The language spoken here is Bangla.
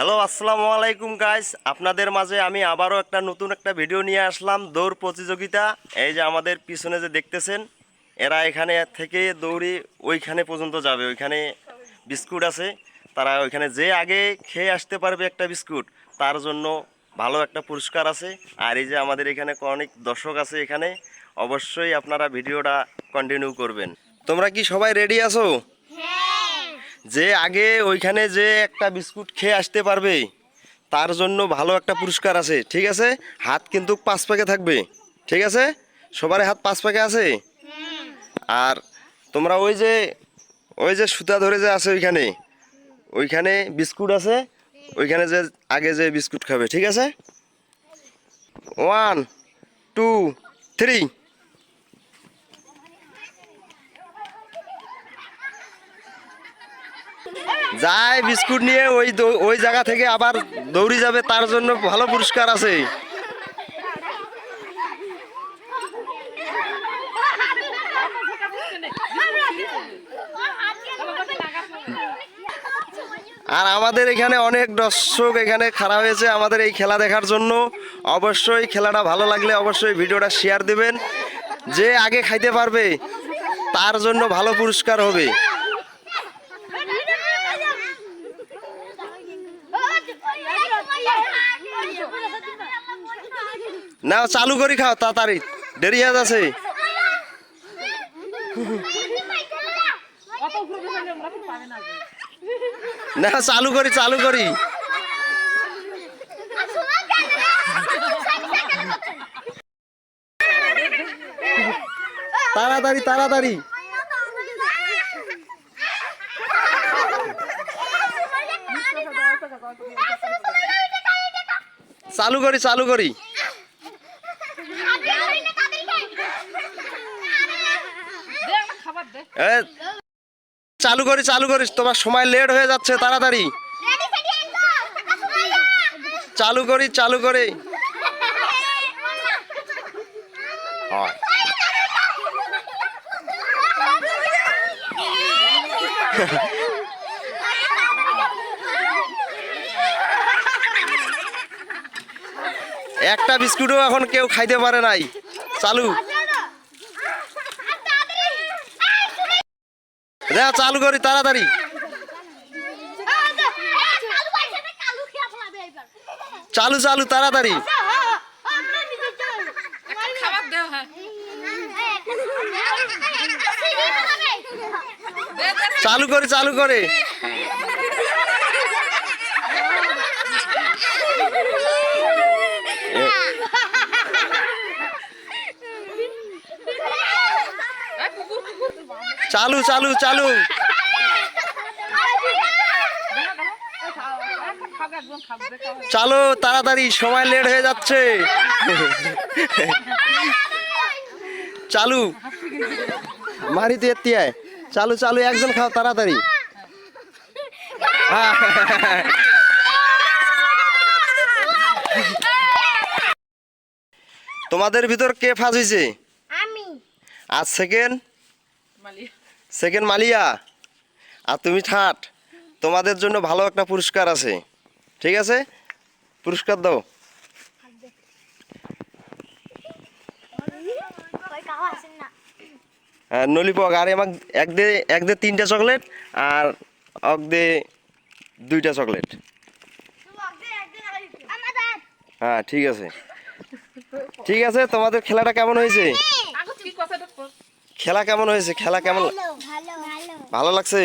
হ্যালো আসসালামু আলাইকুম গাইস, আপনাদের মাঝে আমি আবারও একটা নতুন একটা ভিডিও নিয়ে আসলাম। দৌড় প্রতিযোগিতা। এই যে আমাদের পিছনে যে দেখতেছেন, এরা এখানে থেকে দৌড়ি ওইখানে পর্যন্ত যাবে। ওইখানে বিস্কুট আছে, তারা ওইখানে যে আগে খেয়ে আসতে পারবে একটা বিস্কুট, তার জন্য ভালো একটা পুরস্কার আছে। আর এই যে আমাদের এখানে অনেক দর্শক আছে এখানে, অবশ্যই আপনারা ভিডিওটা কন্টিনিউ করবেন। তোমরা কি সবাই রেডি আছো? যে আগে ওইখানে যে একটা বিস্কুট খেয়ে আসতে পারবে, তার জন্য ভালো একটা পুরস্কার আছে। ঠিক আছে, হাত কিন্তু 5 প্যাকে থাকবে। ঠিক আছে, সবার হাত 5 প্যাকে আছে। আর তোমরা ওই যে সুতা ধরে যে আছে ওইখানে, ওইখানে বিস্কুট আছে। ওইখানে যে আগে যে বিস্কুট খাবে। ঠিক আছে, 1 2 3। যায় বিস্কুট নিয়ে ওই জায়গা থেকে আবার দৌড়ি যাবে, তার জন্য ভালো পুরস্কার আছে। আর আমাদের এখানে অনেক দর্শক এখানে খাড়া হয়েছে আমাদের এই খেলা দেখার জন্য। অবশ্যই খেলাটা ভালো লাগলে অবশ্যই ভিডিওটা শেয়ার দিবেন। যে আগে খাইতে পারবে তার জন্য ভালো পুরস্কার হবে। না, চালু করি খাও তাড়াতাড়ি, দেরি হয়ে যাচ্ছে। না, চালু করি তাড়াতাড়ি চালু করি চালু করিস, তোমার সময় লেট হয়ে যাচ্ছে। তাড়াতাড়ি চালু করি হয়। একটা বিস্কুটও এখন কেউ খাইতে পারে নাই। চালু চালু করি তাড়াতাড়ি। চালু তাড়াতাড়ি চালু করে চালু চালু তাড়াতাড়ি, সময় লেট হয়ে যাচ্ছে। চালু মারিতে এতিয়ায় চালু একজন খাও তাড়াতাড়ি। তোমাদের ভিতর কে ফার্স্ট হয়েছে? আমি। আর সেকেন্ড মালিয়া, আর তুমি থার্ড। তোমাদের জন্য ভালো একটা পুরস্কার আছে। ঠিক আছে, পুরস্কার দাও। নলিপক আর আমাকে এক দে 3টা চকলেট, আর অক দে 2টা চকলেট। হ্যাঁ ঠিক আছে। তোমাদের খেলাটা কেমন হয়েছে? খেলা কেমন ভালো লাগছে?